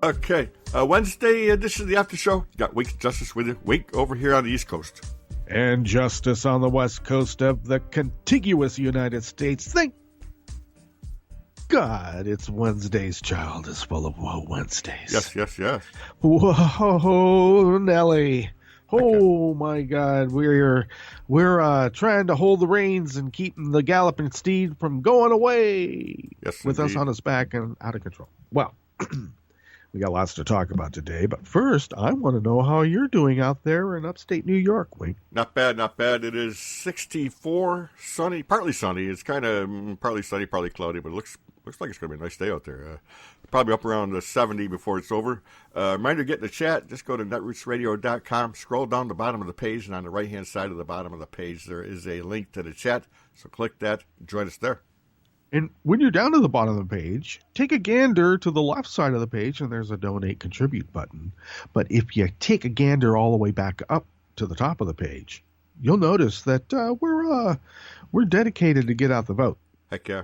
Okay, Wednesday edition of the After Show. You got Wake Justice with you. Wake over here on the East Coast. And Justice on the West Coast of the contiguous United States. Thank God it's Wednesday's child is full of Whoa Wednesdays. Yes. Whoa, Nelly. Oh, my God. We're trying to hold the reins and keeping the galloping steed from going away with us on his back and out of control. Well, we got lots to talk about today, but first, I want to know how you're doing out there in upstate New York, Wink. Not bad. It is 64, sunny, partly sunny. It's kind of partly sunny, partly cloudy, but it looks like it's going to be a nice day out there. Probably up around the 70 before it's over. Reminder to get in the chat. Just go to netrootsradio.com. Scroll down the bottom of the page, and on the right-hand side of the bottom of the page, there is a link to the chat. So click that. Join us there. And when you're down to the bottom of the page, take a gander to the left side of the page, and there's a Donate Contribute button. But if you take a gander all the way back up to the top of the page, you'll notice that we're dedicated to get out the vote. Heck yeah.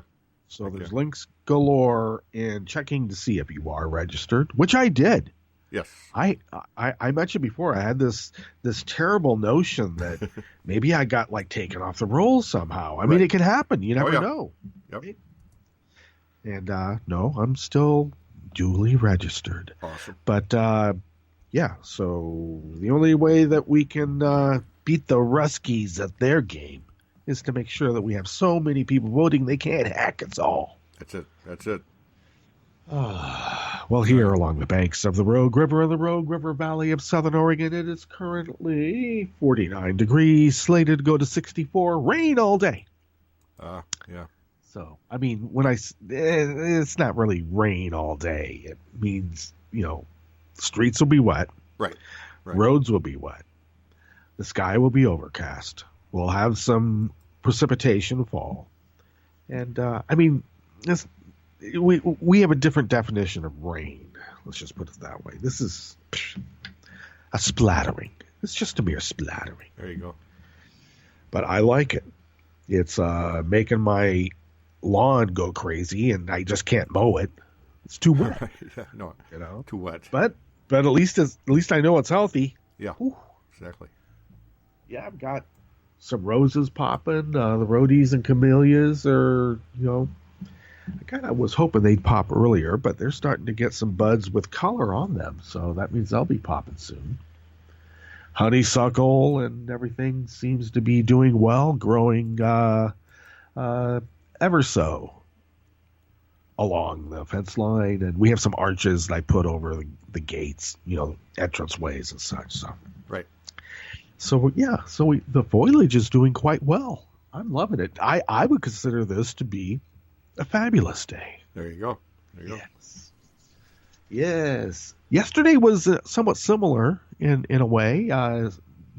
So there's links galore in checking to see if you are registered, which I did. Yes. I mentioned before I had this terrible notion that maybe I got taken off the rolls somehow. I mean, it can happen. You never know. Yep. Right? And no, I'm still duly registered. Awesome. But so the only way that we can beat the Ruskies at their game is to make sure that we have so many people voting they can't hack us all. That's it. Well, here along the banks of the Rogue River in the Rogue River Valley of Southern Oregon, it is currently 49 degrees, slated to go to 64, rain all day. Yeah. So, I mean, it's not really rain all day. It means, streets will be wet. Right. Roads will be wet. The sky will be overcast. We'll have some precipitation fall. And, I mean, we have a different definition of rain. Let's just put it that way. This is a splattering. It's just a mere splattering. There you go. But I like it. It's making my lawn go crazy, and I just can't mow it. It's too wet. Yeah, no, too wet. But at least I know it's healthy. Yeah, exactly. Yeah, I've got some roses popping. The rhodies and camellias are, I kind of was hoping they'd pop earlier, but they're starting to get some buds with color on them, so that means they'll be popping soon. Honeysuckle and everything seems to be doing well, growing ever so along the fence line, and we have some arches that I put over the gates, entrance ways and such. So right. So the foliage is doing quite well. I'm loving it. I would consider this to be a fabulous day. There you go. Yes. Yesterday was somewhat similar in a way.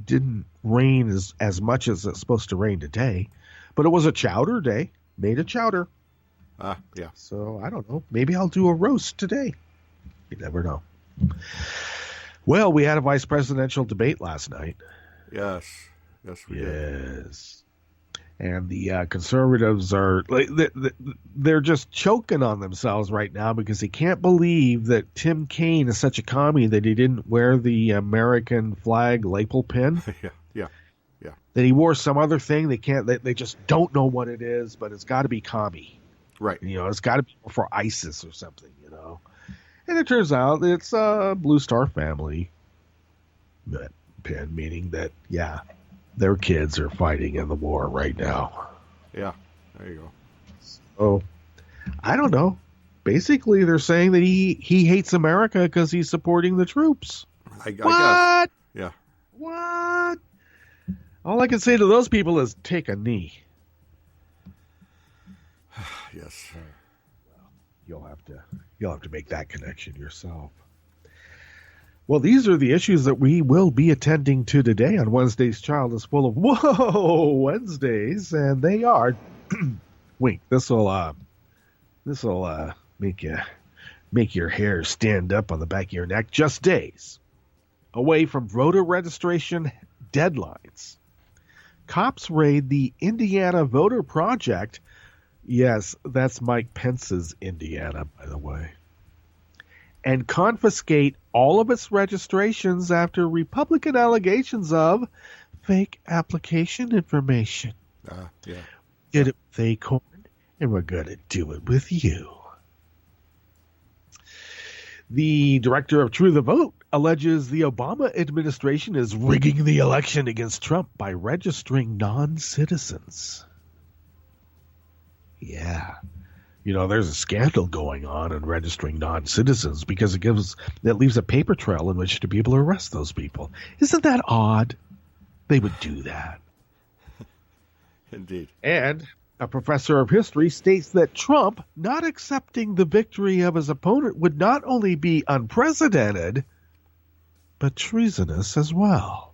Didn't rain as much as it's supposed to rain today, but it was a chowder day. Made a chowder. Yeah. So I don't know. Maybe I'll do a roast today. You never know. Well, we had a vice presidential debate last night. Yes, we did. Yes. And the conservatives are they're just choking on themselves right now because they can't believe that Tim Kaine is such a commie that he didn't wear the American flag lapel pin. Yeah. That he wore some other thing. They just don't know what it is, but it's got to be commie. Right. It's got to be for ISIS or something, And it turns out it's a Blue Star family pin, meaning that, their kids are fighting in the war right now. Yeah, there you go. So, I don't know. Basically, they're saying that he hates America because he's supporting the troops. I guess. Yeah. What? All I can say to those people is take a knee. Yes. You'll have to make that connection yourself. Well, these are the issues that we will be attending to today on Wednesday's Child is Full of Whoa Wednesdays, and they are. Wink. This will make your hair stand up on the back of your neck. Just days away from voter registration deadlines. Cops raid the Indiana Voter Project. Yes, that's Mike Pence's Indiana, by the way. and confiscate all of its registrations after Republican allegations of fake application information. Yeah. Did it with Acorn, and we're going to do it with you. The director of True the Vote alleges the Obama administration is rigging the election against Trump by registering non-citizens. Yeah. There's a scandal going on in registering non-citizens because it leaves a paper trail in which to be able to arrest those people. Isn't that odd? They would do that. Indeed. And a professor of history states that Trump not accepting the victory of his opponent would not only be unprecedented, but treasonous as well.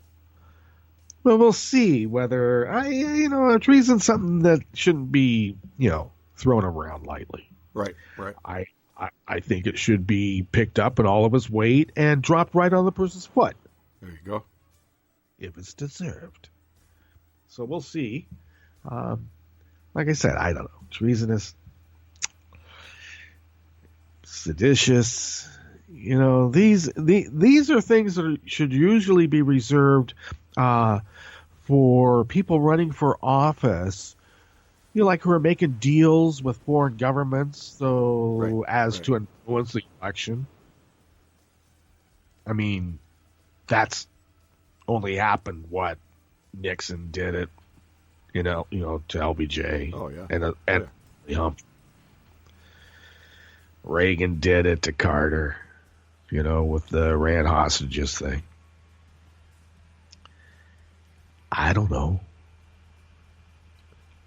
Well, we'll see whether treason's something that shouldn't be, thrown around lightly. Right. I think it should be picked up in all of its weight and dropped right on the person's foot. There you go. If it's deserved. So we'll see. Like I said, I don't know. Treasonous, seditious. These are things that should usually be reserved for people running for office. Like who are making deals with foreign governments, to influence the election. I mean, that's only happened. Nixon did it, to LBJ. Oh yeah, and Reagan did it to Carter, with the Iran hostages thing. I don't know.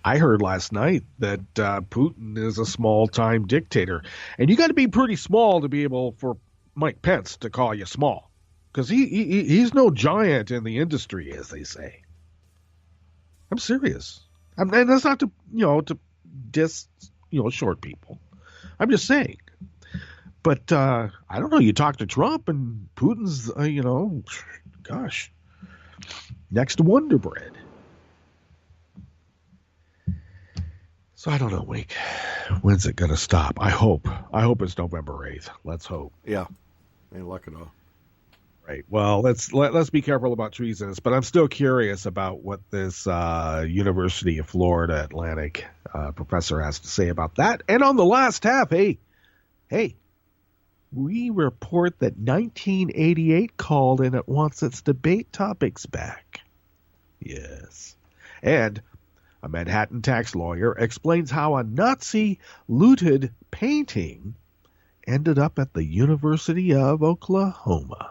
I heard last night that Putin is a small-time dictator. And you got to be pretty small to be able for Mike Pence to call you small. Because he's no giant in the industry, as they say. I'm serious. And that's not to diss, short people. I'm just saying. But I don't know. You talk to Trump and Putin's, gosh, next to Wonder Bread. So I don't know, Wink. When's it going to stop? I hope it's November 8th. Let's hope. Yeah. Ain't luck at all. Right. Well, let's be careful about treasonous, but I'm still curious about what this University of Florida Atlantic professor has to say about that. And on the last half, hey, we report that 1988 called and it wants its debate topics back. Yes. And a Manhattan tax lawyer explains how a Nazi looted painting ended up at the University of Oklahoma.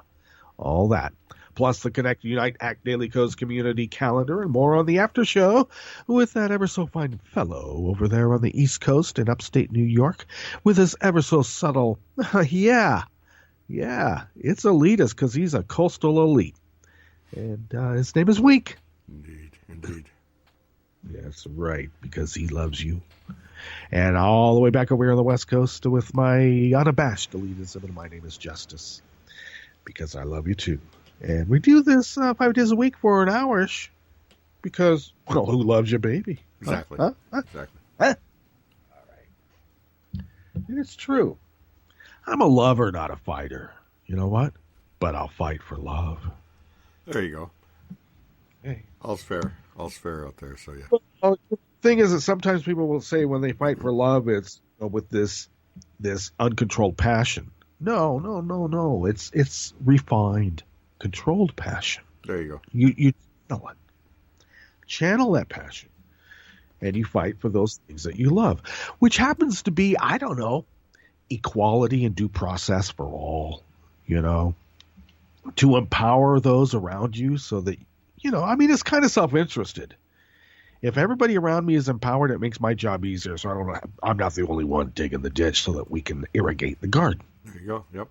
All that, plus the Connect Unite Act Daily Codes community calendar and more on the after show with that ever so fine fellow over there on the East Coast in upstate New York with his ever so subtle, yeah, it's elitist because he's a coastal elite. And his name is Wink. Indeed. That's right, because he loves you. And all the way back over here on the West Coast with my unabashed elitism, and my name is Justice, because I love you too. And we do this 5 days a week for an hour-ish, because, well, who loves you, baby? Exactly. Exactly. All right. And it's true. I'm a lover, not a fighter. You know what? But I'll fight for love. There you go. Hey. All's fair out there, so yeah. Well, the thing is that sometimes people will say when they fight for love, it's with this uncontrolled passion. No. It's refined, controlled passion. There you go. You channel that passion, and you fight for those things that you love, which happens to be, I don't know, equality and due process for all. To empower those around you so that it's kind of self-interested. If everybody around me is empowered, it makes my job easier. So I'm not the only one digging the ditch so that we can irrigate the garden. There you go. Yep.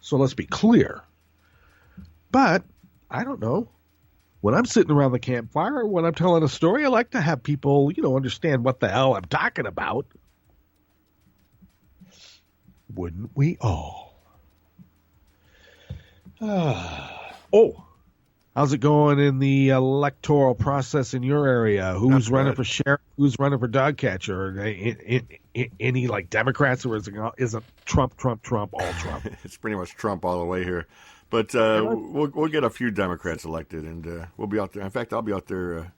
So let's be clear. But I don't know. When I'm sitting around the campfire or when I'm telling a story, I like to have people, understand what the hell I'm talking about. Wouldn't we all? How's it going in the electoral process in your area? Who's Not running bad. for sheriff? Who's running for dog catcher? Any like Democrats, or is it Trump, Trump, Trump, all Trump? It's pretty much Trump all the way here. But we'll get a few Democrats elected, and we'll be out there. In fact, I'll be out there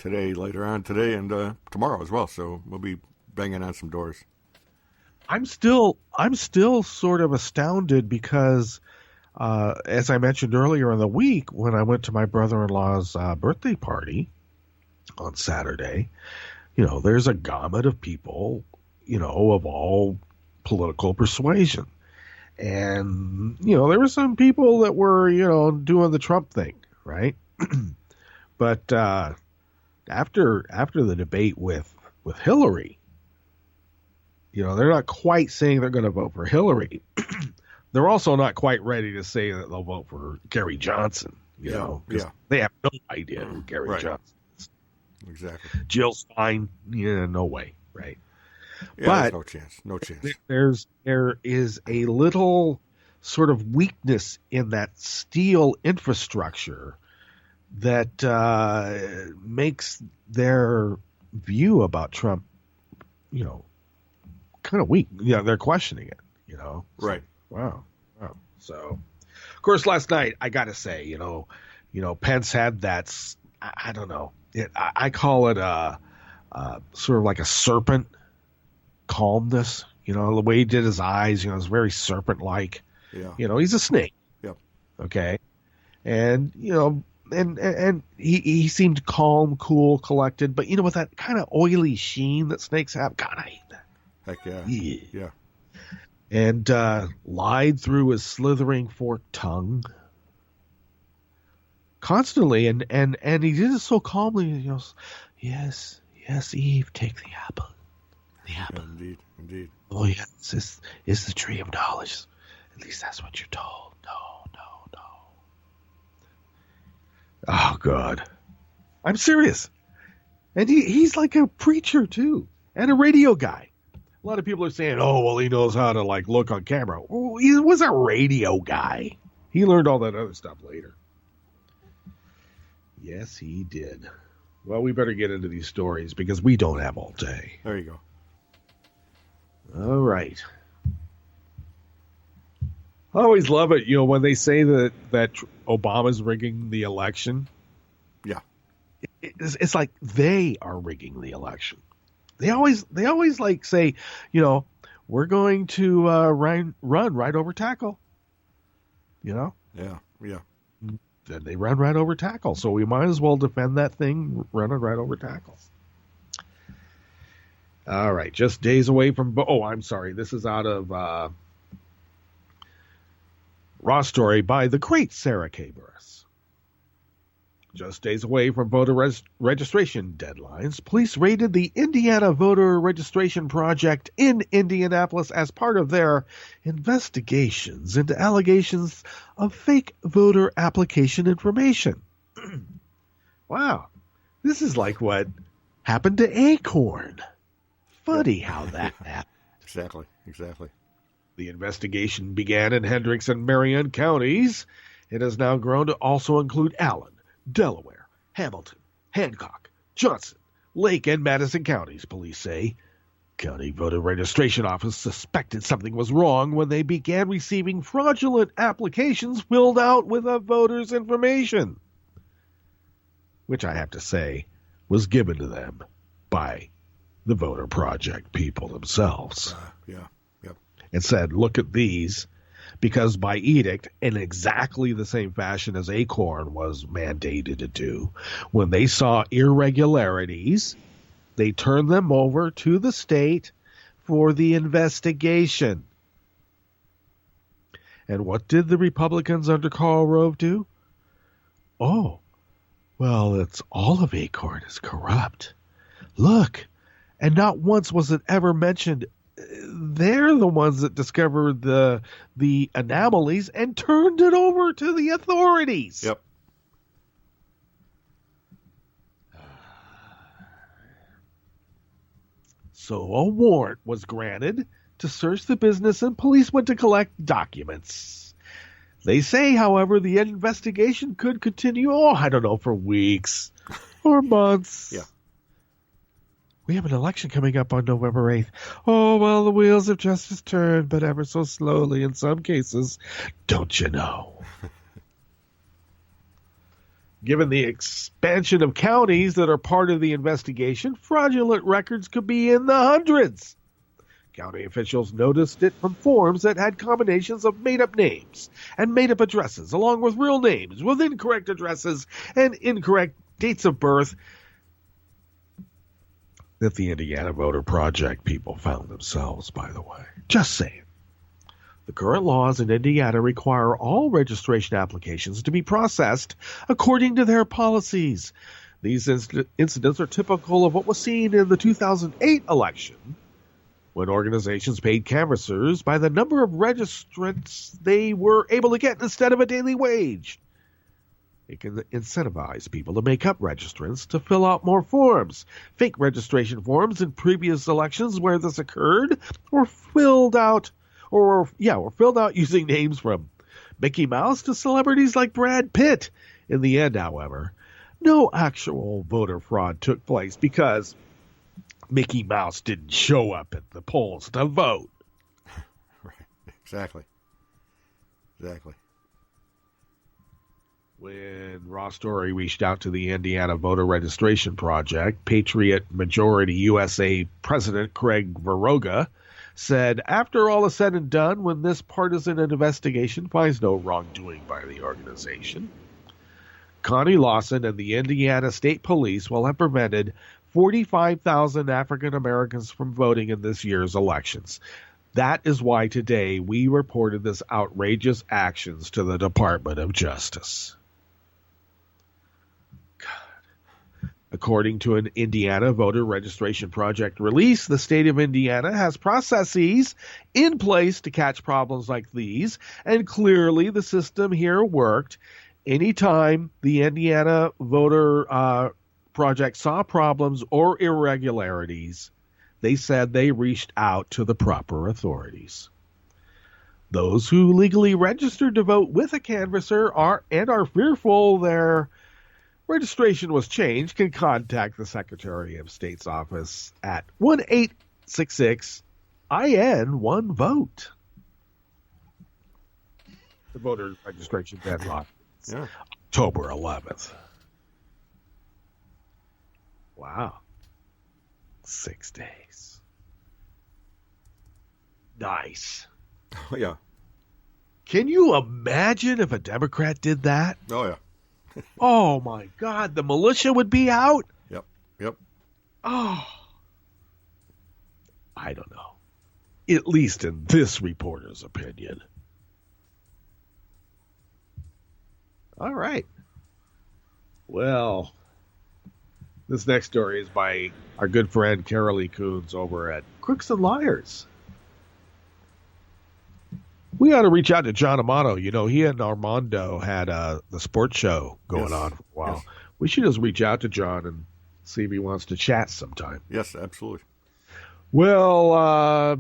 later on today, and tomorrow as well. So we'll be banging on some doors. I'm still sort of astounded because, as I mentioned earlier in the week, when I went to my brother-in-law's birthday party on Saturday, there's a gamut of people, of all political persuasion. And, there were some people that were, doing the Trump thing, right? But after the debate with Hillary, they're not quite saying they're going to vote for Hillary. They're also not quite ready to say that they'll vote for Gary Johnson, they have no idea who Gary Johnson is. Exactly. Jill's fine. Yeah, no way, right? Yeah, but no chance. No chance. There is a little sort of weakness in that steel infrastructure that makes their view about Trump, kind of weak. Yeah, they're questioning it. Right. Wow. So, of course, last night I got to say, Pence had that. I don't know. I call it sort of like a serpent calmness. The way he did his eyes. It's very serpent-like. Yeah. He's a snake. Yep. Okay. And and he seemed calm, cool, collected, but with that kind of oily sheen that snakes have. God, I hate that. Heck yeah. Yeah. And lied through his slithering forked tongue constantly, and he did it so calmly. He goes, yes, Eve, take the apple. The apple. Yeah, indeed. Oh yes, it's the tree of knowledge. At least that's what you're told. No. Oh God, I'm serious. And he's like a preacher too, and a radio guy. A lot of people are saying, oh, well, he knows how to look on camera. Well, he was a radio guy. He learned all that other stuff later. Yes, he did. Well, we better get into these stories because we don't have all day. There you go. All right. I always love it, when they say that Obama's rigging the election. Yeah. It's like they are rigging the election. They always say, we're going to run right over tackle. Yeah. Then they run right over tackle. So we might as well defend that thing running right over tackle. All right. Just days away from... Oh, I'm sorry. This is out of Raw Story by the great Sarah K. Burris. Just days away from voter registration deadlines, police raided the Indiana Voter Registration Project in Indianapolis as part of their investigations into allegations of fake voter application information. Wow. This is like what happened to Acorn. Funny how that happened. Exactly. The investigation began in Hendricks and Marion counties. It has now grown to also include Allen, Delaware, Hamilton, Hancock, Johnson, Lake, and Madison counties, police say. County Voter Registration Office suspected something was wrong when they began receiving fraudulent applications filled out with a voter's information, which I have to say was given to them by the Voter Project people themselves. Yep. And said, look at these. Because by edict, in exactly the same fashion as Acorn was mandated to do, when they saw irregularities, they turned them over to the state for the investigation. And what did the Republicans under Karl Rove do? Oh, well, it's all of Acorn is corrupt. Look, and not once was it ever mentioned they're the ones that discovered the anomalies and turned it over to the authorities. Yep. So a warrant was granted to search the business, and police went to collect documents. They say, however, the investigation could continue, for weeks or months. Yeah. We have an election coming up on November 8th. Oh, well, the wheels of justice turn, but ever so slowly in some cases. Don't you know? Given the expansion of counties that are part of the investigation, fraudulent records could be in the hundreds. County officials noticed it from forms that had combinations of made-up names and made-up addresses, along with real names, with incorrect addresses and incorrect dates of birth, that the Indiana Voter Project people found themselves, by the way. Just saying. The current laws in Indiana require all registration applications to be processed according to their policies. These incidents are typical of what was seen in the 2008 election, when organizations paid canvassers by the number of registrants they were able to get instead of a daily wage. It can incentivize people to make up registrants to fill out more forms. Fake registration forms in previous elections where this occurred were filled out using names from Mickey Mouse to celebrities like Brad Pitt. In the end, however, no actual voter fraud took place because Mickey Mouse didn't show up at the polls to vote. Right. Exactly. When Ross Story reached out to the Indiana Voter Registration Project, Patriot Majority USA President Craig Verroga said, after all is said and done, when this partisan investigation finds no wrongdoing by the organization, Connie Lawson and the Indiana State Police will have prevented 45,000 African Americans from voting in this year's elections. That is why today we reported this outrageous actions to the Department of Justice. God. According to an Indiana Voter Registration Project release, the state of Indiana has processes in place to catch problems like these, and clearly the system here worked. Anytime the Indiana Voter Project saw problems or irregularities, they said they reached out to the proper authorities. Those who legally registered to vote with a canvasser are fearful their registration was changed can contact the Secretary of State's office at 1-866-IN-1-VOTE. The voter registration deadline is October 11th. Wow. 6 days. Nice. Oh, yeah. Can you imagine if a Democrat did that? Oh, yeah. Oh, my God. The militia would be out? Yep. Oh. I don't know. At least in this reporter's opinion. All right. Well, this next story is by our good friend Carolee Coons over at Crooks and Liars. We ought to reach out to John Amato. You know, he and Armando had the sports show going on for a while. Yes. We should just reach out to John and see if he wants to chat sometime. Yes, absolutely. Well,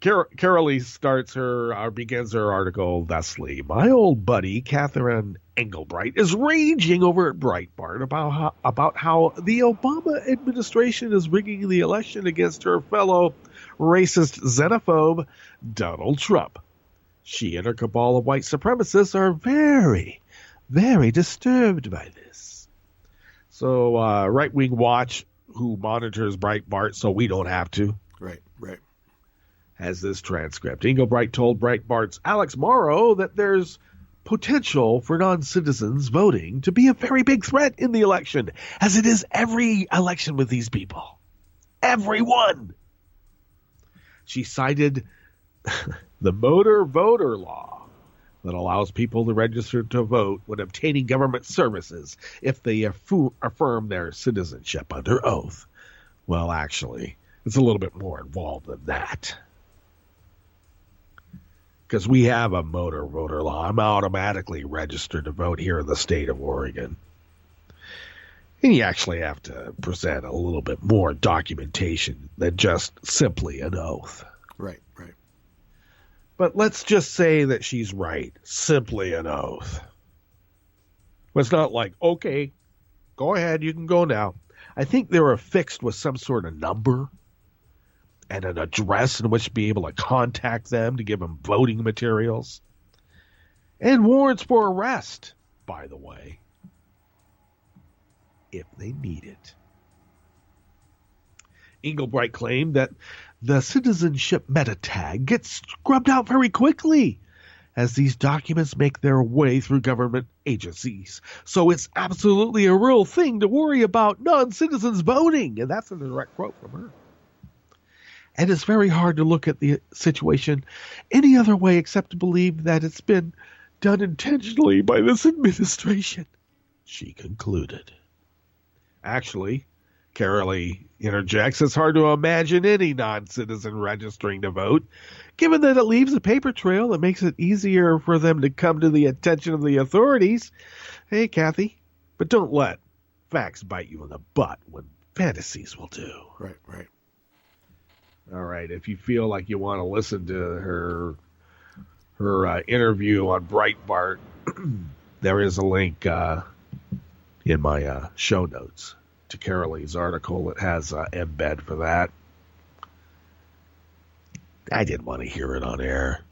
Carolee begins her article thusly. My old buddy, Catherine Engelbright, is raging over at Breitbart about how the Obama administration is rigging the election against her fellow racist xenophobe, Donald Trump. She and her cabal of white supremacists are very, very disturbed by this. So, Right Wing Watch, who monitors Breitbart so we don't have to. Right. Has this transcript. Engelbright told Breitbart's Alex Morrow that there's potential for non-citizens voting to be a very big threat in the election, as it is every election with these people. Everyone! She cited the motor voter law that allows people to register to vote when obtaining government services if they affirm their citizenship under oath. Well, actually, it's a little bit more involved than that. Because we have a motor voter law. I'm automatically registered to vote here in the state of Oregon. And you actually have to present a little bit more documentation than just simply an oath. Right. But let's just say that she's right. Simply an oath. Well, it's not like, okay, go ahead, you can go now. I think they're affixed with some sort of number and an address in which to be able to contact them to give them voting materials. And warrants for arrest, by the way, if they need it. Engelbright claimed that the citizenship meta tag gets scrubbed out very quickly as these documents make their way through government agencies. So it's absolutely a real thing to worry about non-citizens voting. And that's a direct quote from her. And it's very hard to look at the situation any other way except to believe that it's been done intentionally by this administration, she concluded. Actually, Carolee interjects, it's hard to imagine any non-citizen registering to vote, given that it leaves a paper trail that makes it easier for them to come to the attention of the authorities. Hey, Kathy, but don't let facts bite you in the butt when fantasies will do. Right, right. All right, if you feel like you want to listen to her interview on Breitbart, there is a link in my show notes to Carolee's article. It has embed for that. I didn't want to hear it on air.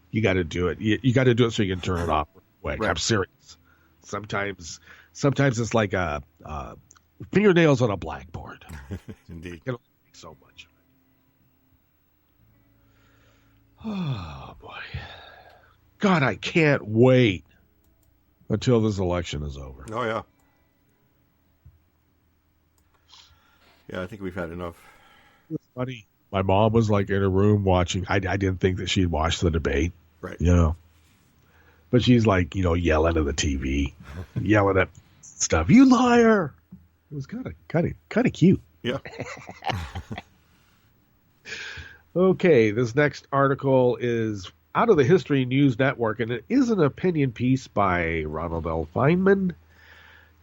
You got to do it. You got to do it so you can turn it off. Right. I'm serious. Sometimes it's like fingernails on a blackboard. Indeed. You don't make so much. Oh, boy. God, I can't wait until this election is over. Oh, yeah. Yeah, I think we've had enough. It's funny. My mom was like in her room watching. I didn't think that she'd watch the debate. Right. You know. But she's like, yelling at the TV, yelling at stuff. You liar! It was kind of cute. Yeah. Okay, this next article is out of the History News Network, and it is an opinion piece by Ronald L. Feynman,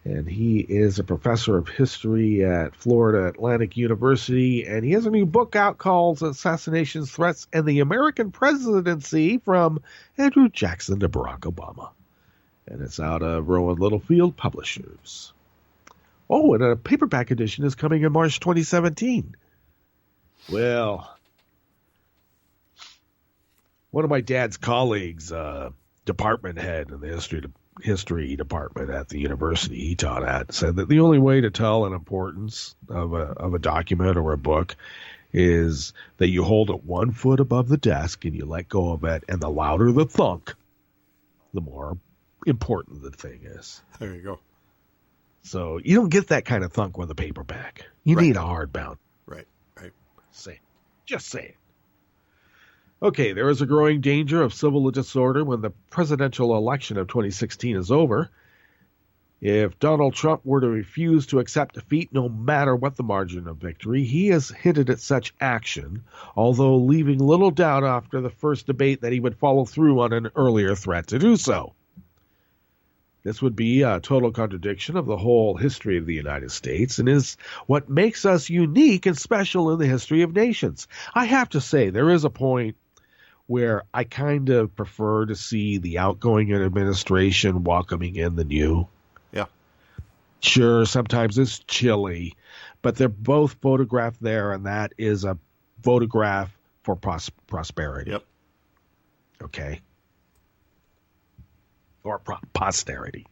and he is a professor of history at Florida Atlantic University, and he has a new book out called Assassinations, Threats, and the American Presidency from Andrew Jackson to Barack Obama, and it's out of Rowan Littlefield Publishers. Oh, and a paperback edition is coming in March 2017. Well, one of my dad's colleagues, department head in the history department at the university he taught at, said that the only way to tell an importance of a document or a book is that you hold it 1 foot above the desk and you let go of it, and the louder the thunk, the more important the thing is. There you go. So you don't get that kind of thunk with a paperback. You need a hardbound. Right, right. Just say it. Okay, there is a growing danger of civil disorder when the presidential election of 2016 is over. If Donald Trump were to refuse to accept defeat, no matter what the margin of victory, he has hinted at such action, although leaving little doubt after the first debate that he would follow through on an earlier threat to do so. This would be a total contradiction of the whole history of the United States and is what makes us unique and special in the history of nations. I have to say, there is a point where I kind of prefer to see the outgoing administration welcoming in the new. Yeah. Sure, sometimes it's chilly, but they're both photographed there, and that is a photograph for prosperity. Yep. Okay. Or posterity.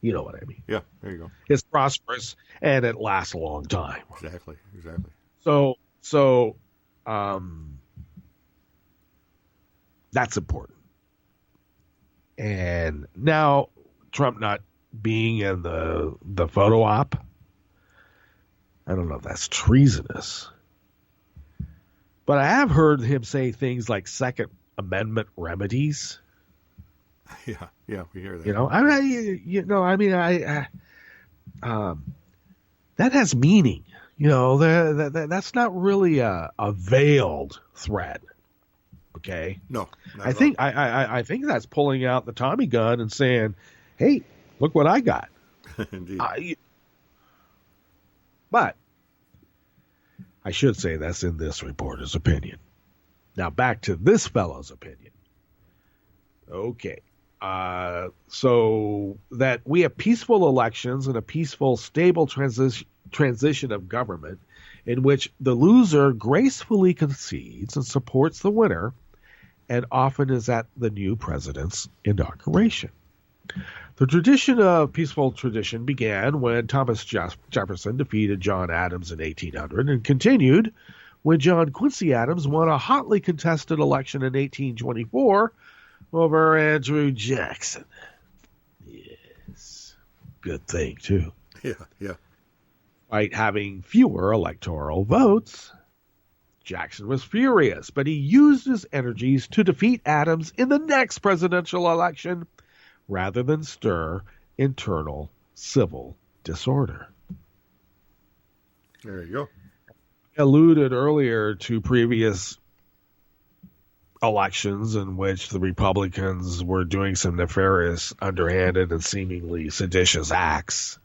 You know what I mean. Yeah, there you go. It's prosperous, and it lasts a long time. Exactly. So, that's important. And now Trump not being in the photo op, I don't know if that's treasonous. But I have heard him say things like Second Amendment remedies. Yeah, we hear that. That has meaning. That's not really a veiled threat. Okay. No, I think that's pulling out the Tommy gun and saying, "Hey, look what I got." Indeed. But I should say that's in this reporter's opinion. Now back to this fellow's opinion. Okay. So that we have peaceful elections and a peaceful, stable transition of government in which the loser gracefully concedes and supports the winner and often is at the new president's inauguration. The tradition of peaceful tradition began when Thomas Jefferson defeated John Adams in 1800 and continued when John Quincy Adams won a hotly contested election in 1824 over Andrew Jackson. Yes. Good thing, too. Yeah. Despite having fewer electoral votes, Jackson was furious, but he used his energies to defeat Adams in the next presidential election rather than stir internal civil disorder. There you go. I alluded earlier to previous elections in which the Republicans were doing some nefarious, underhanded, and seemingly seditious acts.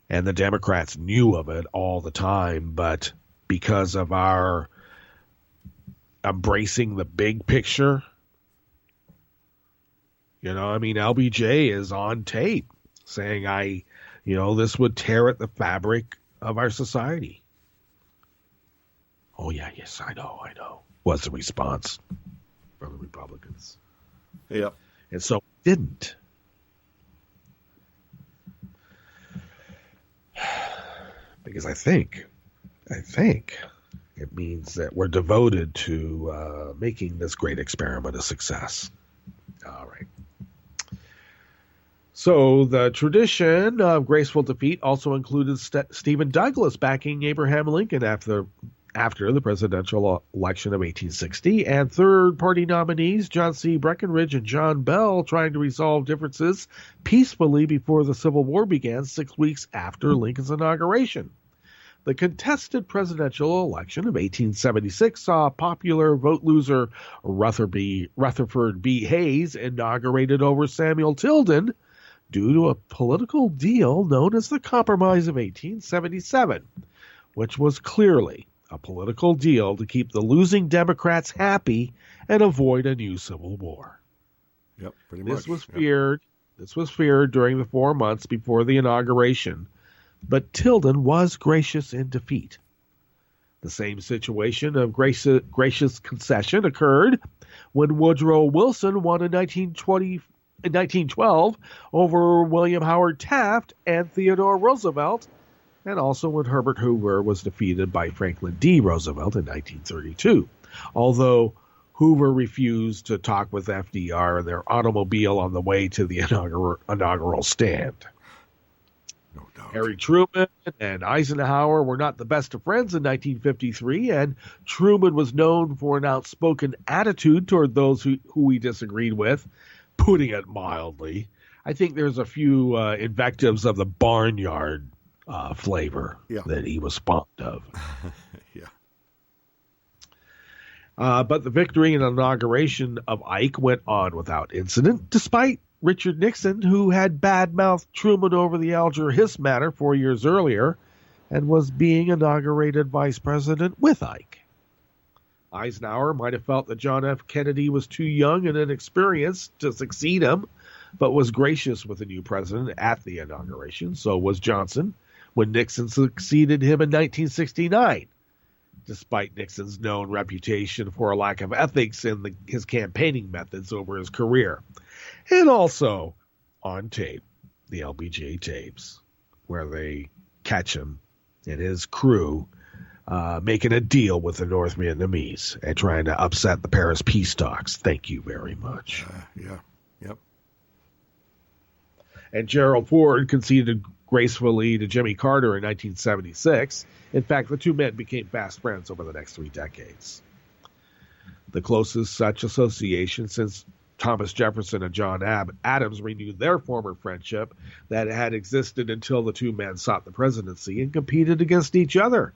And the Democrats knew of it all the time, but because of our embracing the big picture, LBJ is on tape saying, this would tear at the fabric of our society. Oh, yeah, yes, I know, was the response from the Republicans. Yep. And so it didn't. Because I think it means that we're devoted to making this great experiment a success. All right. So the tradition of graceful defeat also included Stephen Douglas backing Abraham Lincoln after the presidential election of 1860, and third-party nominees John C. Breckinridge and John Bell trying to resolve differences peacefully before the Civil War began 6 weeks after Lincoln's inauguration. The contested presidential election of 1876 saw popular vote loser Rutherford B. Hayes inaugurated over Samuel Tilden due to a political deal known as the Compromise of 1877, which was clearly a political deal to keep the losing Democrats happy and avoid a new civil war. Yep, pretty much. This was feared during the 4 months before the inauguration, but Tilden was gracious in defeat. The same situation of gracious concession occurred when Woodrow Wilson won in 1912 over William Howard Taft and Theodore Roosevelt, and also when Herbert Hoover was defeated by Franklin D. Roosevelt in 1932, although Hoover refused to talk with FDR in their automobile on the way to the inaugural stand. No doubt. Harry Truman and Eisenhower were not the best of friends in 1953, and Truman was known for an outspoken attitude toward those who he disagreed with, putting it mildly. I think there's a few invectives of the barnyard flavor that he was fond of. Yeah. But the victory and inauguration of Ike went on without incident, despite Richard Nixon, who had bad-mouthed Truman over the Alger Hiss matter 4 years earlier and was being inaugurated vice president with Ike. Eisenhower might have felt that John F. Kennedy was too young and inexperienced to succeed him, but was gracious with the new president at the inauguration. So was Johnson when Nixon succeeded him in 1969, despite Nixon's known reputation for a lack of ethics in his campaigning methods over his career. And also, on tape, the LBJ tapes, where they catch him and his crew making a deal with the North Vietnamese and trying to upset the Paris peace talks. Thank you very much. Yep. And Gerald Ford conceded gracefully to Jimmy Carter in 1976. In fact, the two men became fast friends over the next 3 decades. The closest such association since Thomas Jefferson and John Adams renewed their former friendship that had existed until the two men sought the presidency and competed against each other.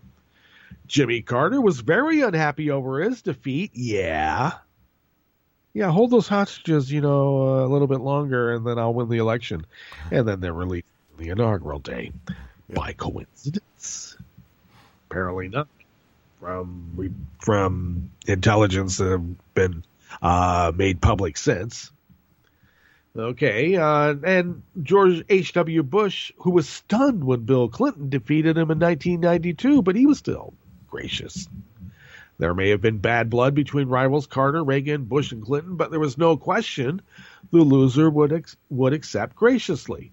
Jimmy Carter was very unhappy over his defeat. Yeah, hold those hostages, a little bit longer, and then I'll win the election. And then they're released on the inaugural day. By coincidence? Apparently not. from intelligence that have been made public since. Okay, and George H.W. Bush, who was stunned when Bill Clinton defeated him in 1992, but he was still gracious. There may have been bad blood between rivals Carter, Reagan, Bush, and Clinton, but there was no question the loser would accept graciously.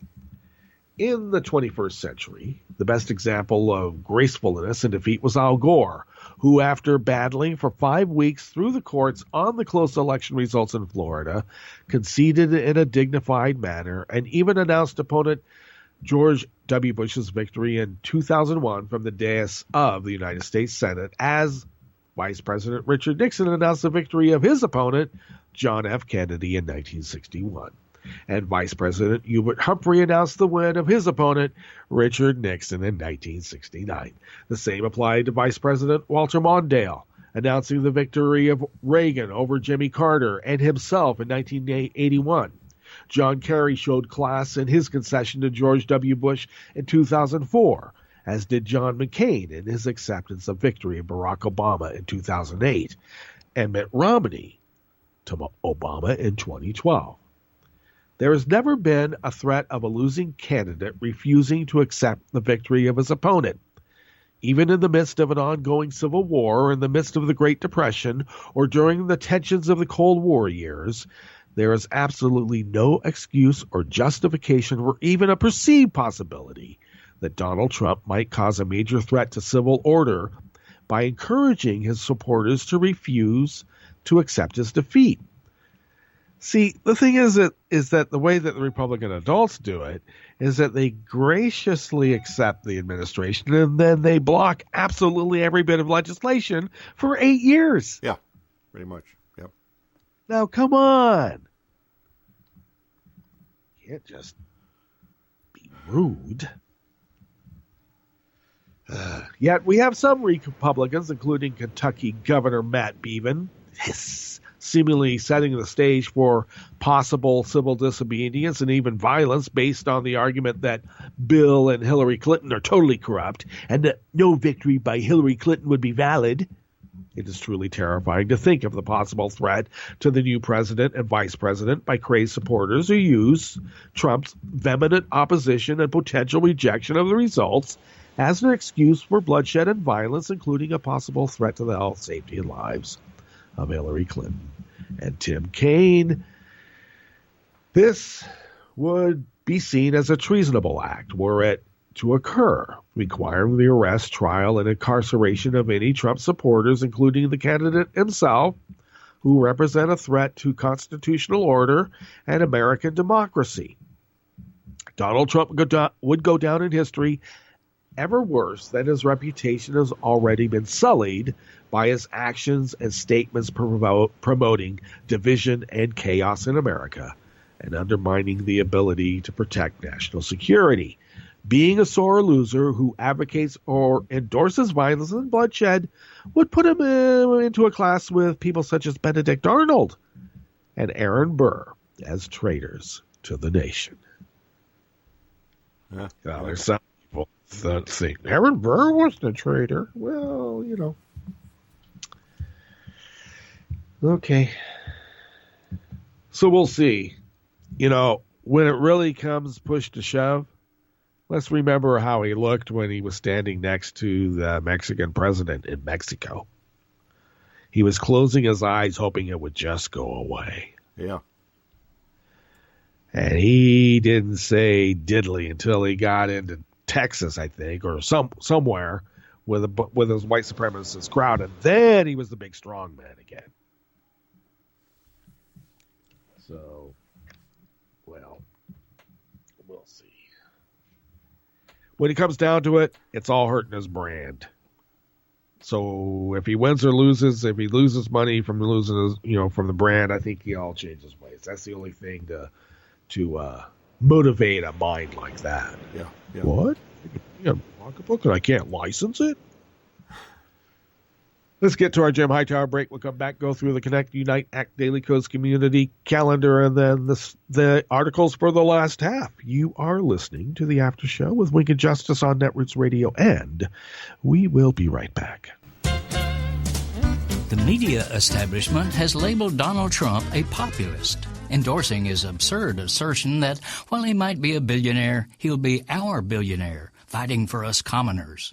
In the 21st century, the best example of gracefulness in defeat was Al Gore, who, after battling for 5 weeks through the courts on the close election results in Florida, conceded in a dignified manner and even announced opponent George W. Bush's victory in 2001 from the dais of the United States Senate as Vice President Richard Nixon announced the victory of his opponent, John F. Kennedy, in 1961. And Vice President Hubert Humphrey announced the win of his opponent, Richard Nixon, in 1969. The same applied to Vice President Walter Mondale, announcing the victory of Reagan over Jimmy Carter and himself in 1981. John Kerry showed class in his concession to George W. Bush in 2004, as did John McCain in his acceptance of victory of Barack Obama in 2008, and Mitt Romney to Obama in 2012. There has never been a threat of a losing candidate refusing to accept the victory of his opponent. Even in the midst of an ongoing civil war, or in the midst of the Great Depression, or during the tensions of the Cold War years, there is absolutely no excuse or justification or even a perceived possibility that Donald Trump might cause a major threat to civil order by encouraging his supporters to refuse to accept his defeat. See, the thing is that the way that the Republican adults do it is that they graciously accept the administration and then they block absolutely every bit of legislation for 8 years. Yeah, pretty much. Yep. Now, come on. You can't just be rude. Yet we have some Republicans, including Kentucky Governor Matt Bevin, seemingly setting the stage for possible civil disobedience and even violence based on the argument that Bill and Hillary Clinton are totally corrupt and that no victory by Hillary Clinton would be valid. It is truly terrifying to think of the possible threat to the new president and vice president by crazed supporters who use Trump's vehement opposition and potential rejection of the results as an excuse for bloodshed and violence, including a possible threat to the health, safety, and lives of Hillary Clinton and Tim Kaine. This would be seen as a treasonable act were it to occur, requiring the arrest, trial, and incarceration of any Trump supporters, including the candidate himself, who represent a threat to constitutional order and American democracy. Donald Trump would go down in history ever worse than his reputation has already been sullied by his actions and statements promoting division and chaos in America and undermining the ability to protect national security. Being a sore loser who advocates or endorses violence and bloodshed would put him into a class with people such as Benedict Arnold and Aaron Burr as traitors to the nation. Now, there's some people that think Aaron Burr wasn't a traitor. Well, you know. Okay. So we'll see. You know, when it really comes push to shove, let's remember how he looked when he was standing next to the Mexican president in Mexico. He was closing his eyes, hoping it would just go away. Yeah. And he didn't say diddly until he got into Texas, I think, or somewhere with his white supremacist crowd, and then he was the big strong man again. So, well, we'll see. When it comes down to it, it's all hurting his brand. So if he wins or loses, if he loses money from losing his, from the brand, I think he all changes ways. That's the only thing to motivate a mind like that. Yeah. What? You got a pocketbook and I can't license it? Let's get to our Jim Hightower break. We'll come back, go through the Connect, Unite, Act Daily Codes community calendar, and then the articles for the last half. You are listening to the After Show with Wink and Justice on Netroots Radio, and we will be right back. The media establishment has labeled Donald Trump a populist, endorsing his absurd assertion that while he might be a billionaire, he'll be our billionaire, fighting for us commoners.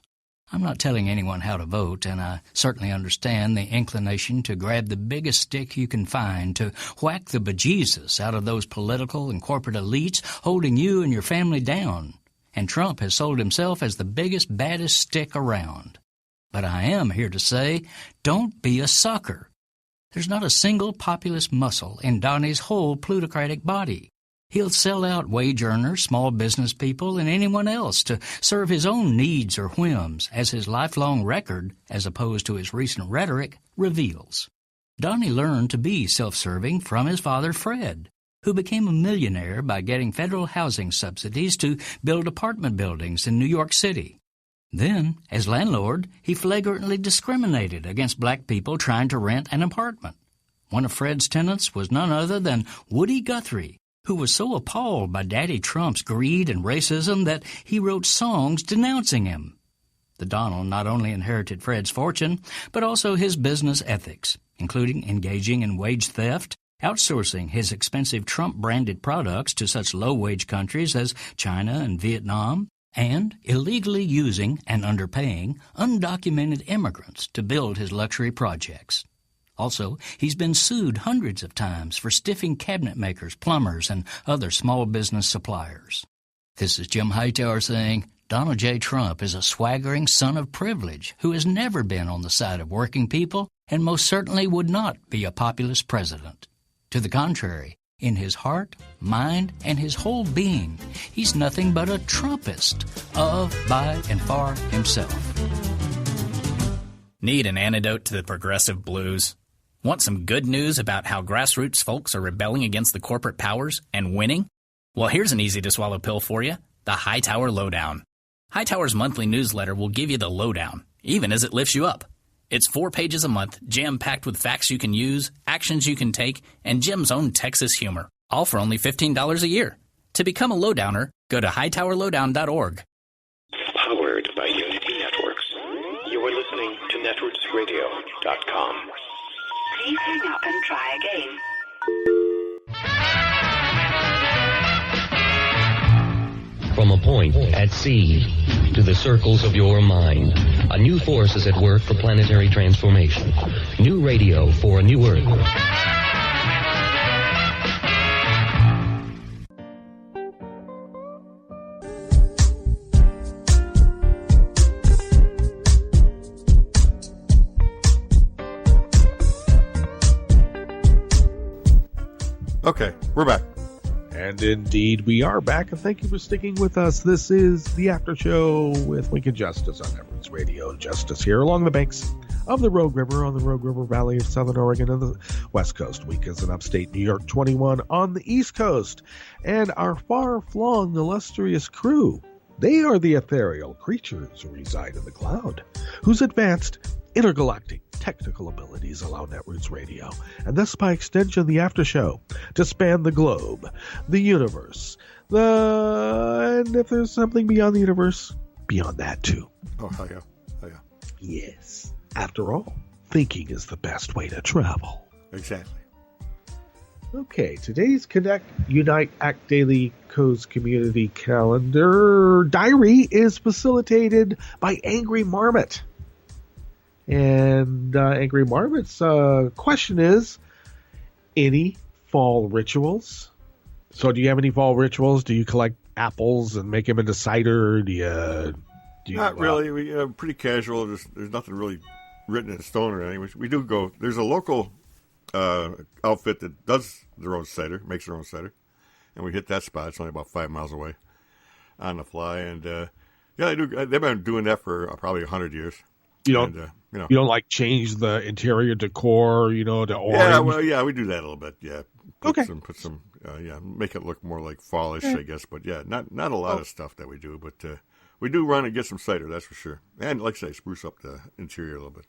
I'm not telling anyone how to vote, and I certainly understand the inclination to grab the biggest stick you can find to whack the bejesus out of those political and corporate elites holding you and your family down. And Trump has sold himself as the biggest, baddest stick around. But I am here to say, don't be a sucker. There's not a single populist muscle in Donnie's whole plutocratic body. He'll sell out wage earners, small business people, and anyone else to serve his own needs or whims, as his lifelong record, as opposed to his recent rhetoric, reveals. Donnie learned to be self-serving from his father, Fred, who became a millionaire by getting federal housing subsidies to build apartment buildings in New York City. Then, as landlord, he flagrantly discriminated against black people trying to rent an apartment. One of Fred's tenants was none other than Woody Guthrie, who was so appalled by Daddy Trump's greed and racism that he wrote songs denouncing him. The Donald not only inherited Fred's fortune, but also his business ethics, including engaging in wage theft, outsourcing his expensive Trump-branded products to such low-wage countries as China and Vietnam, and illegally using and underpaying undocumented immigrants to build his luxury projects. Also, he's been sued hundreds of times for stiffing cabinet makers, plumbers, and other small business suppliers. This is Jim Hightower saying, Donald J. Trump is a swaggering son of privilege who has never been on the side of working people and most certainly would not be a populist president. To the contrary, in his heart, mind, and his whole being, he's nothing but a Trumpist of, by, and for himself. Need an antidote to the progressive blues? Want some good news about how grassroots folks are rebelling against the corporate powers and winning? Well, here's an easy-to-swallow pill for you, the Hightower Lowdown. Hightower's monthly newsletter will give you the lowdown, even as it lifts you up. It's 4 pages a month, jam-packed with facts you can use, actions you can take, and Jim's own Texas humor, all for only $15 a year. To become a lowdowner, go to hightowerlowdown.org. Powered by Unity Networks. You are listening to netrootsradio.com. Please hang up and try again. From a point at sea to the circles of your mind, a new force is at work for planetary transformation. New radio for a new Earth. Okay, we're back. And indeed, we are back, and thank you for sticking with us. This is the After Show with Lincoln Justice on Everett's Radio. Justice here along the banks of the Rogue River on the Rogue River Valley of Southern Oregon and the West Coast. Week is in upstate New York, 21 on the East Coast. And our far-flung, illustrious crew, they are the ethereal creatures who reside in the cloud, whose advanced intergalactic technical abilities allow Netroots Radio, and thus by extension the After Show, to span the globe, the universe, and if there's something beyond the universe, beyond that too. Oh, hell yeah. Oh, yeah. Yes. After all, thinking is the best way to travel. Exactly. Okay, today's Connect, Unite, Act Daily Co's community calendar diary is facilitated by Angry Marmot. And Angry Marmot's question is, any fall rituals? So do you have any fall rituals? Do you collect apples and make them into cider? Do you Not really. We pretty casual. There's nothing really written in stone or anything. We do go. There's a local outfit that does their own cider, makes their own cider, and we hit that spot. It's only about 5 miles away on the fly. And yeah, they do. They've been doing that for probably 100 years. You don't, you don't like change the interior decor, to orange. Yeah, well, yeah, we do that a little bit. Yeah, put Okay. some, make it look more like fallish, I guess. But yeah, not a lot of stuff that we do, but we do run and get some cider, that's for sure. And like I say, spruce up the interior a little bit.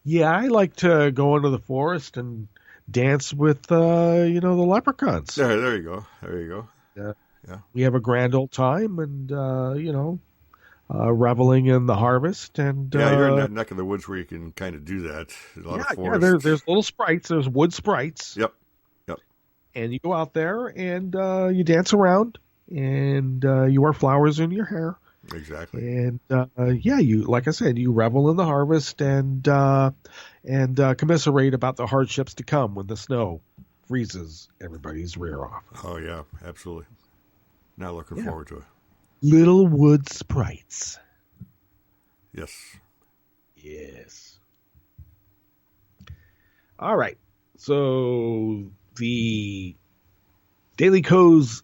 Yeah, I like to go into the forest and dance with, the leprechauns. There you go. There you go. Yeah. Yeah. We have a grand old time, and reveling in the harvest. And you're in that neck of the woods where you can kind of do that. There's a lot of forest. Yeah, there's little sprites. There's wood sprites. Yep. And you go out there and you dance around, and you wear flowers in your hair. Exactly. And you, like I said, you revel in the harvest and commiserate about the hardships to come when the snow freezes everybody's rear off. Oh yeah, absolutely. Now looking forward to it. Little wood sprites. Yes. All right. So the Daily Co's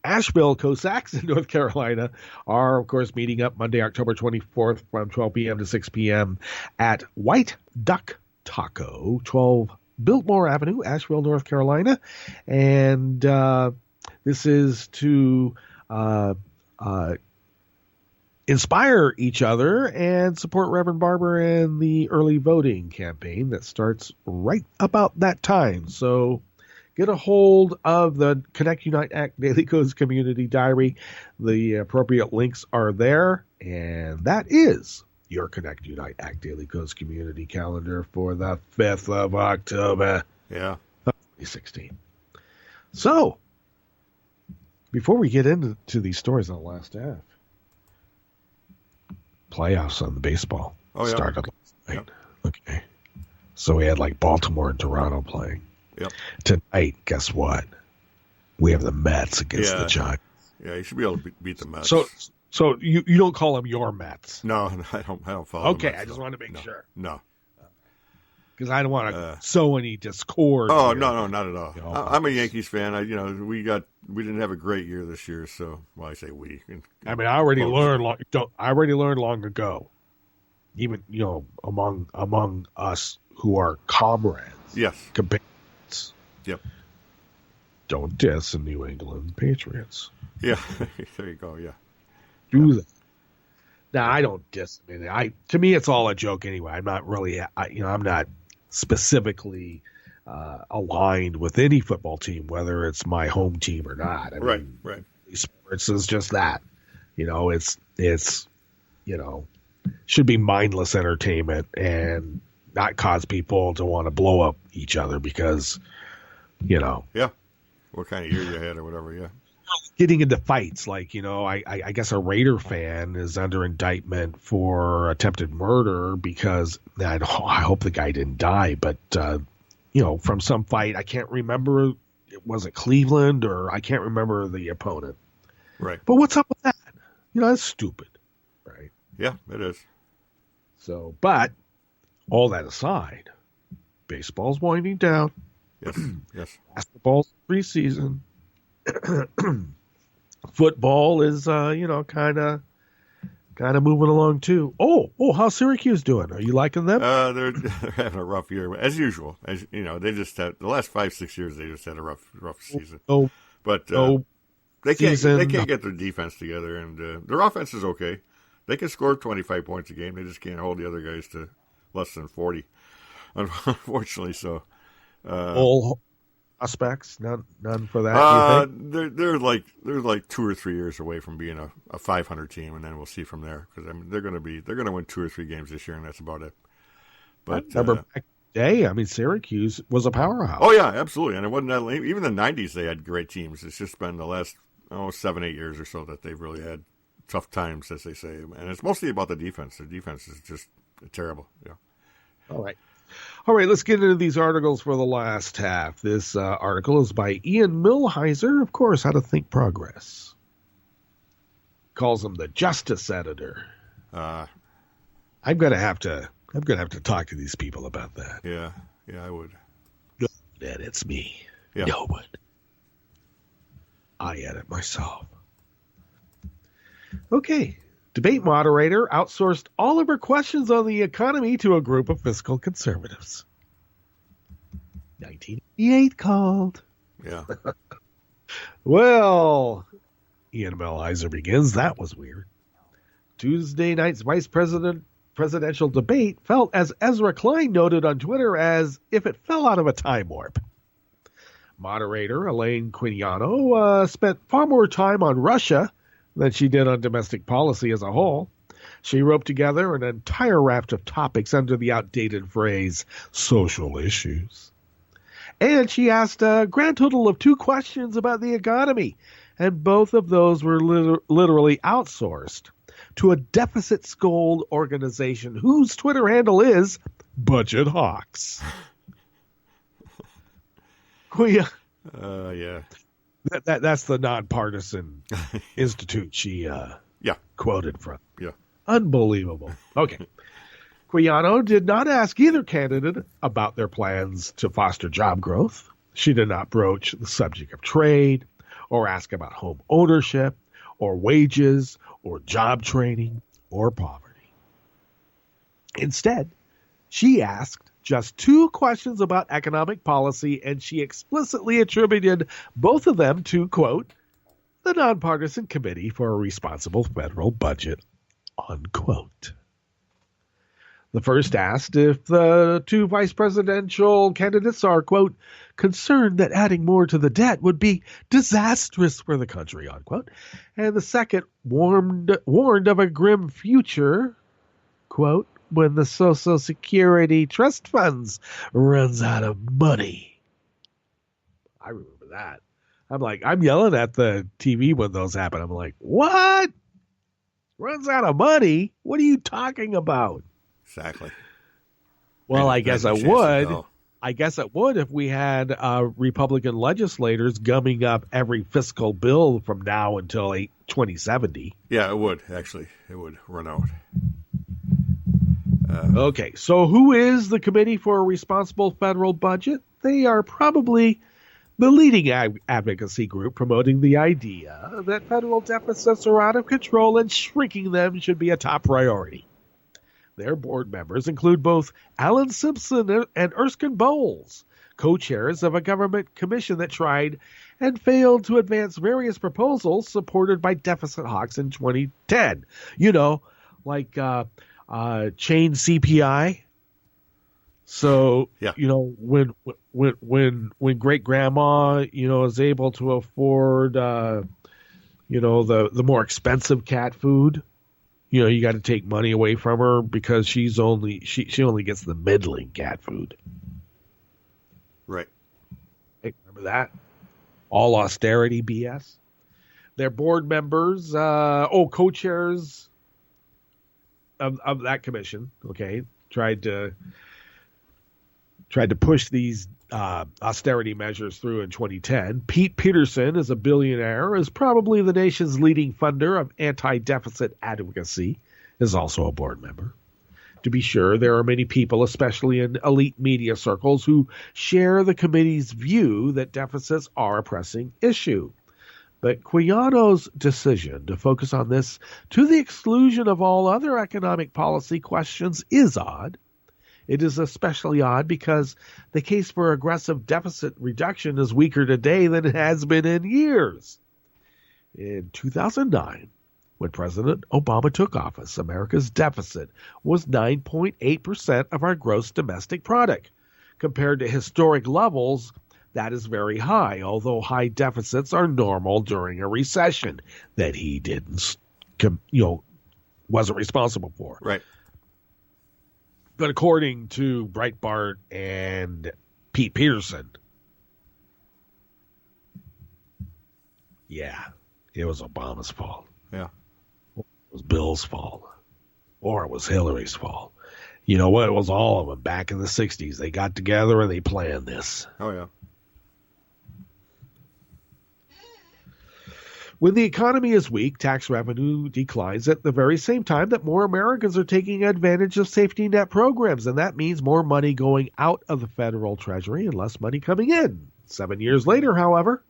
Asheville Cossacks in North Carolina are, of course, meeting up Monday, October 24th from 12 p.m. to 6 p.m. at White Duck Taco, 12 Biltmore Avenue, Asheville, North Carolina. And this is to inspire each other and support Reverend Barber and the early voting campaign that starts right about that time. So get a hold of the Connect Unite Act Daily Co's Community Diary. The appropriate links are there, and that is your Connect Unite Act Daily Co's Community Calendar for the 5th of October. Yeah. 2016. So, before we get into these stories on the last half, playoffs on the baseball started last night. Yep. Okay. So we had like Baltimore and Toronto playing. Yep. Tonight, guess what? We have the Mets against the Giants. Yeah, you should be able to beat the Mets. So you don't call them your Mets? No, I don't follow. Okay, Mets, I just wanted to make sure. No. Because I don't want to sow any discord. Oh here. No, not at all. I'm a Yankees fan. We didn't have a great year this year, so I say we. I mean, I already learned long ago, even among us who are comrades. Yes. Companions. Yep. Don't diss the New England Patriots. Yeah, there you go. Yeah. Do that. Now I don't diss. To me, it's all a joke anyway. I'm not really. I'm not specifically aligned with any football team, whether it's my home team or not. Right. Sports is just that. It's should be mindless entertainment and not cause people to want to blow up each other because, Yeah. What kind of year you had or whatever, yeah. Getting into fights, I guess a Raider fan is under indictment for attempted murder because I hope the guy didn't die, but from some fight, I can't remember. Was it Cleveland or I can't remember the opponent. Right. But what's up with that? That's stupid, right? Yeah, it is. So, but all that aside, baseball's winding down. Yes. Basketball's preseason. Football is, kind of moving along too. Oh, how's Syracuse doing? Are you liking them? They're having a rough year as usual. As they just had the last 5-6 years. They just had a rough season. They can't get their defense together, and their offense is okay. They can score 25 points a game. They just can't hold the other guys to less than 40. Unfortunately, so. All prospects, none for that. They're like 2 or 3 years away from being a 500 team, and then we'll see from there. Because they're going to win 2 or 3 games this year, and that's about it. But remember back in the day, Syracuse was a powerhouse. Oh yeah, absolutely, and it wasn't that late. Even the '90s, they had great teams. It's just been the last 7-8 years or so that they've really had tough times, as they say, and it's mostly about the defense. Their defense is just terrible. Yeah. All right, let's get into these articles for the last half. This article is by Ian Millhiser, of course, How to Think Progress. Calls him the Justice Editor. I'm gonna have to talk to these people about that. Yeah, I would. No, that it's me. Yeah. No one. I edit myself. Okay. Debate moderator outsourced all of her questions on the economy to a group of fiscal conservatives. 1988 called. Yeah. Well, Ian Millhiser begins. That was weird. Tuesday night's presidential debate felt, as Ezra Klein noted on Twitter, as if it fell out of a time warp. Moderator Elaine Quignano spent far more time on Russia than she did on domestic policy as a whole. She roped together an entire raft of topics under the outdated phrase social issues. And she asked a grand total of 2 questions about the economy, and both of those were literally outsourced to a deficit-scold organization whose Twitter handle is Budget Hawks. Yeah. That's the nonpartisan institute she quoted from. Yeah. Unbelievable. Okay. Quijano did not ask either candidate about their plans to foster job growth. She did not broach the subject of trade or ask about home ownership or wages or job training or poverty. Instead, she asked just 2 questions about economic policy, and she explicitly attributed both of them to, quote, the Nonpartisan Committee for a Responsible Federal Budget, unquote. The first asked if the 2 vice presidential candidates are, quote, concerned that adding more to the debt would be disastrous for the country, unquote. And the second warned of a grim future, quote, when the Social Security trust funds runs out of money. I remember that. I'm yelling at the TV when those happen. I'm like, what? Runs out of money? What are you talking about? Exactly. Well, I guess I would. I guess it would if we had Republican legislators gumming up every fiscal bill from now until 2070. Yeah, it would, actually. It would run out. Okay, so who is the Committee for a Responsible Federal Budget? They are probably the leading advocacy group promoting the idea that federal deficits are out of control and shrinking them should be a top priority. Their board members include both Alan Simpson and Erskine Bowles, co-chairs of a government commission that tried and failed to advance various proposals supported by deficit hawks in 2010. You know, like chain CPI. So, you know, when great grandma, you know, is able to afford, you know, the more expensive cat food, you know, you got to take money away from her because she only gets the middling cat food. Right. Hey, remember that? All austerity BS. Their board members, co-chairs of that commission, okay, tried to push these austerity measures through in 2010. Pete Peterson is a billionaire, is probably the nation's leading funder of anti-deficit advocacy, is also a board member. To be sure, there are many people, especially in elite media circles, who share the committee's view that deficits are a pressing issue. But Quijano's decision to focus on this to the exclusion of all other economic policy questions is odd. It is especially odd because the case for aggressive deficit reduction is weaker today than it has been in years. In 2009, when President Obama took office, America's deficit was 9.8% of our gross domestic product. Compared to historic levels, that is very high, although high deficits are normal during a recession that he wasn't responsible for. Right. But according to Breitbart and Pete Peterson, yeah, it was Obama's fault. Yeah. It was Bill's fault. Or it was Hillary's fault. You know what? It was all of them back in the 60s. They got together and they planned this. Oh, yeah. When the economy is weak, tax revenue declines at the very same time that more Americans are taking advantage of safety net programs, and that means more money going out of the federal treasury and less money coming in. 7 years later, however,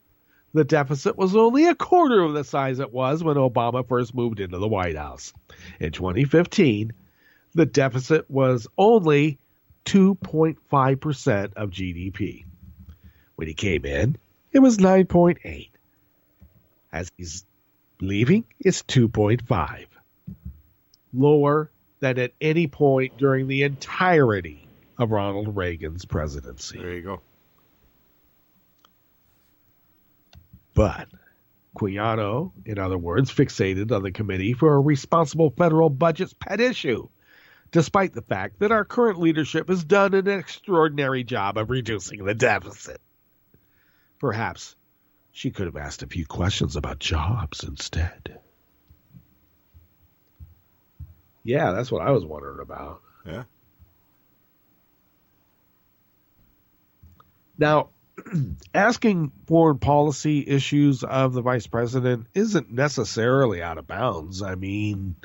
the deficit was only a quarter of the size it was when Obama first moved into the White House. In 2015, the deficit was only 2.5% of GDP. When he came in, it was 9.8. As he's leaving, it's 2.5. Lower than at any point during the entirety of Ronald Reagan's presidency. There you go. But Quijano, in other words, fixated on the committee for a responsible federal budget's pet issue, despite the fact that our current leadership has done an extraordinary job of reducing the deficit. Perhaps she could have asked a few questions about jobs instead. Yeah, that's what I was wondering about. Yeah. Now, asking foreign policy issues of the vice president isn't necessarily out of bounds. I mean,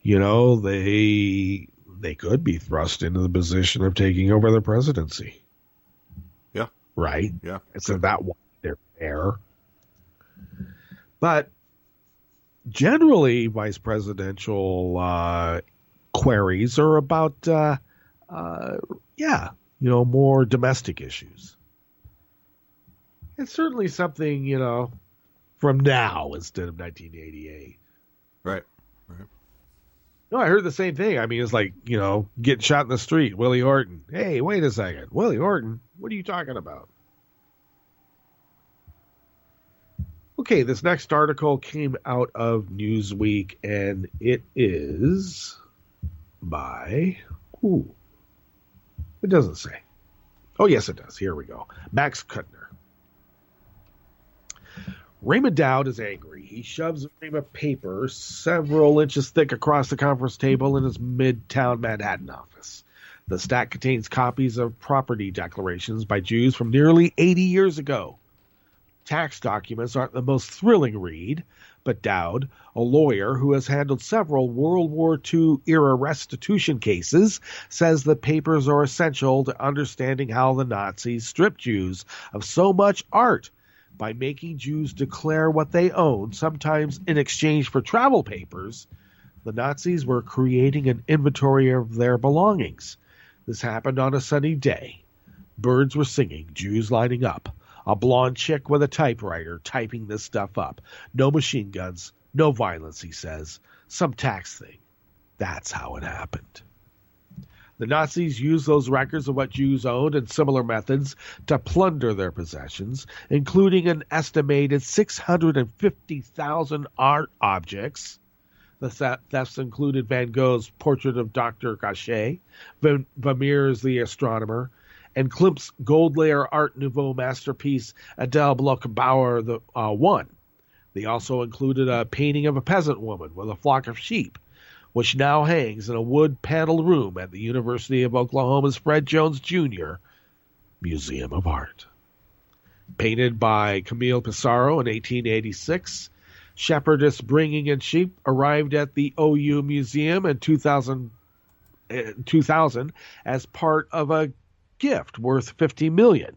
they could be thrust into the position of taking over the presidency. Yeah. Right? Yeah. So that why they're there. But generally, vice presidential queries are about, more domestic issues. It's certainly something, from now instead of 1988. Right. No, I heard the same thing. I mean, it's like, getting shot in the street, Willie Horton. Hey, wait a second. Willie Horton? What are you talking about? Okay, this next article came out of Newsweek, and it is by... it doesn't say. Oh, yes, it does. Here we go. Max Kuttner. Raymond Dowd is angry. He shoves a ream of paper several inches thick across the conference table in his Midtown Manhattan office. The stack contains copies of property declarations by Jews from nearly 80 years ago. Tax documents aren't the most thrilling read, but Dowd, a lawyer who has handled several World War II-era restitution cases, says the papers are essential to understanding how the Nazis stripped Jews of so much art by making Jews declare what they own, sometimes in exchange for travel papers. The Nazis were creating an inventory of their belongings. This happened on a sunny day. Birds were singing, Jews lining up. A blonde chick with a typewriter typing this stuff up. No machine guns, no violence, he says. Some tax thing. That's how it happened. The Nazis used those records of what Jews owned and similar methods to plunder their possessions, including an estimated 650,000 art objects. The thefts included Van Gogh's portrait of Dr. Gachet, Vermeer's The Astronomer, and Klimt's gold layer Art Nouveau masterpiece Adele Bloch-Bauer the One. They also included a painting of a peasant woman with a flock of sheep, which now hangs in a wood-paneled room at the University of Oklahoma's Fred Jones Jr. Museum of Art. Painted by Camille Pissarro in 1886, shepherdess bringing in sheep arrived at the OU Museum in 2000 as part of a gift worth $50 million.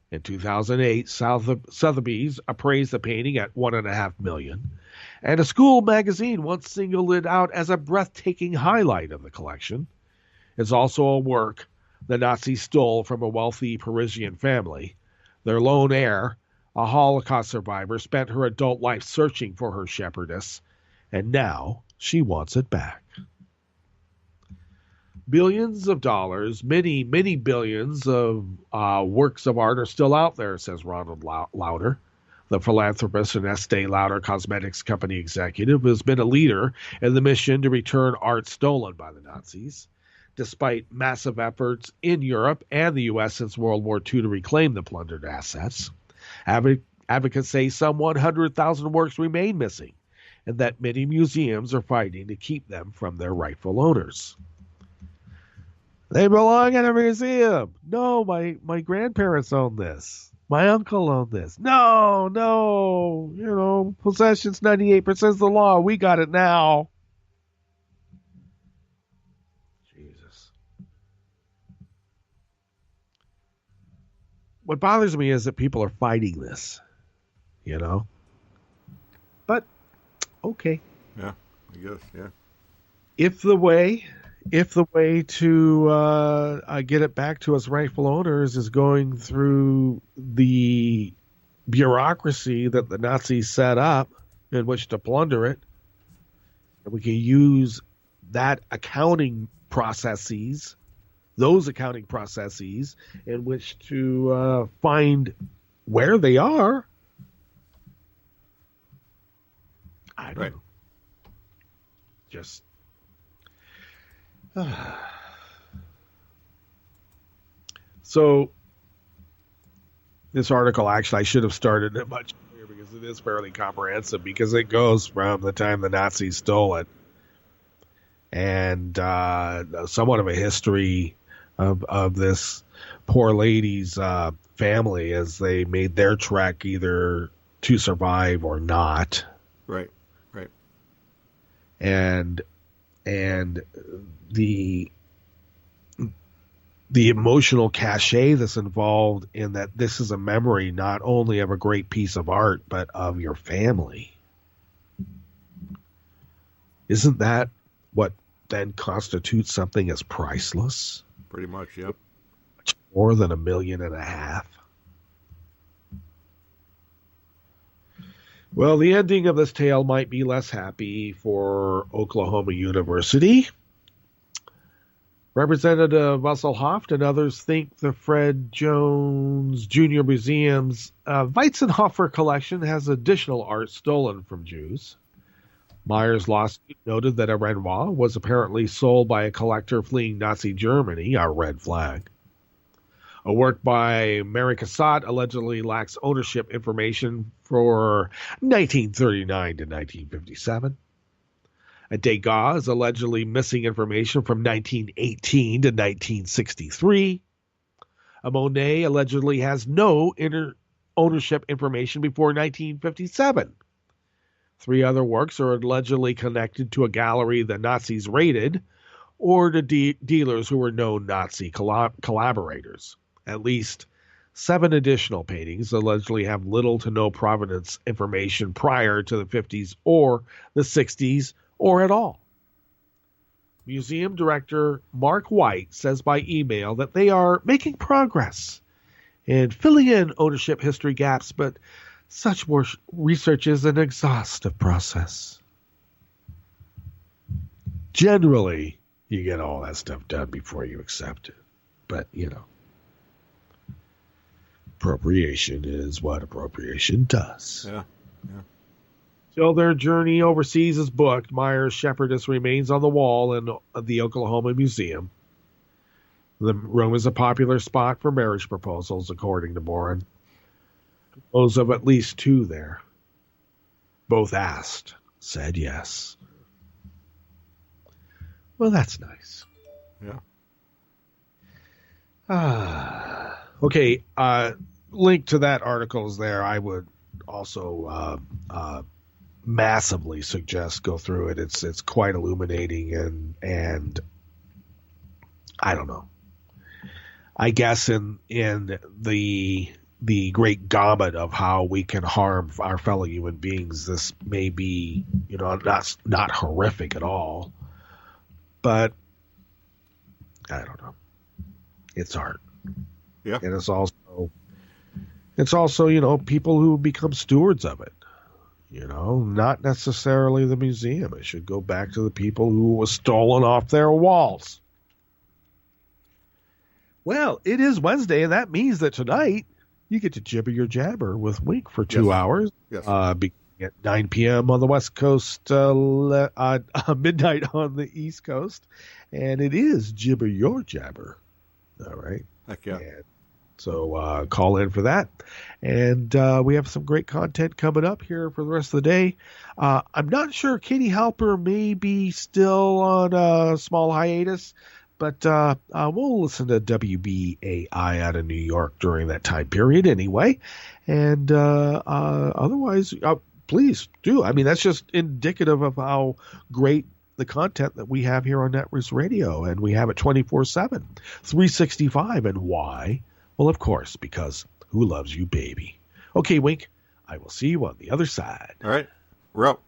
In 2008, Sotheby's appraised the painting at $1.5 million, and a school magazine once singled it out as a breathtaking highlight of the collection. It's also a work the Nazis stole from a wealthy Parisian family. Their lone heir, a Holocaust survivor, spent her adult life searching for her shepherdess, and now she wants it back. Billions of dollars, many, many billions of works of art are still out there, says Ronald Lauder, the philanthropist and Estee Lauder Cosmetics Company executive, who has been a leader in the mission to return art stolen by the Nazis. Despite massive efforts in Europe and the U.S. since World War II to reclaim the plundered assets, advocates say some 100,000 works remain missing, and that many museums are fighting to keep them from their rightful owners. They belong in a museum. No, my grandparents own this. My uncle owned this. No, possession's 98% of the law. We got it now. Jesus. What bothers me is that people are fighting this, But, okay. Yeah, I guess, yeah. If the way to get it back to its rightful owners is going through the bureaucracy that the Nazis set up in which to plunder it, and we can use those accounting processes in which to find where they are, I don't know. Just so this article, actually, I should have started it much earlier because it is fairly comprehensive, because it goes from the time the Nazis stole it and somewhat of a history of this poor lady's family as they made their trek either to survive or not. Right. And the emotional cachet that's involved in that this is a memory not only of a great piece of art, but of your family. Isn't that what then constitutes something as priceless? Pretty much, yep. More than $1.5 million. Well, the ending of this tale might be less happy for Oklahoma University. Representative Hasselhoff and others think the Fred Jones Jr. Museum's Weitzenhofer collection has additional art stolen from Jews. Meyer's lawsuit noted that a Renoir was apparently sold by a collector fleeing Nazi Germany, a red flag. A work by Mary Cassatt allegedly lacks ownership information for 1939 to 1957. A Degas is allegedly missing information from 1918 to 1963. A Monet allegedly has no ownership information before 1957. 3 other works are allegedly connected to a gallery the Nazis raided or to dealers who were known Nazi collaborators. At least 7 additional paintings allegedly have little to no provenance information prior to the 50s or the 60s or at all. Museum director Mark White says by email that they are making progress in filling in ownership history gaps, but such more research is an exhaustive process. Generally, you get all that stuff done before you accept it. But, appropriation is what appropriation does. Yeah. Till their journey overseas is booked, Meyer's shepherdess remains on the wall in the Oklahoma Museum. The room is a popular spot for marriage proposals, according to Boren. Those of at least 2 there. Both asked, said yes. Well, that's nice. Yeah. Okay, link to that article is there. I would also massively suggest go through it. It's quite illuminating and I don't know. I guess in the great gamut of how we can harm our fellow human beings, this may be, not horrific at all, but I don't know. It's art. Yeah. And it's also, people who become stewards of it. Not necessarily the museum. It should go back to the people who was stolen off their walls. Well, it is Wednesday, and that means that tonight you get to jibber your jabber with Wink for 2 hours. Yes. Beginning at 9 p.m. on the West Coast, midnight on the East Coast. And it is Jibber Your Jabber. All right. Heck yeah. And so call in for that. And we have some great content coming up here for the rest of the day. I'm not sure. Katie Halper may be still on a small hiatus, but we'll listen to WBAI out of New York during that time period anyway. And otherwise, please do. I mean, that's just indicative of how great the content that we have here on Netroots Radio. And we have it 24/7, 365. And why? Well, of course, because who loves you, baby? Okay, Wink, I will see you on the other side. All right, we're up.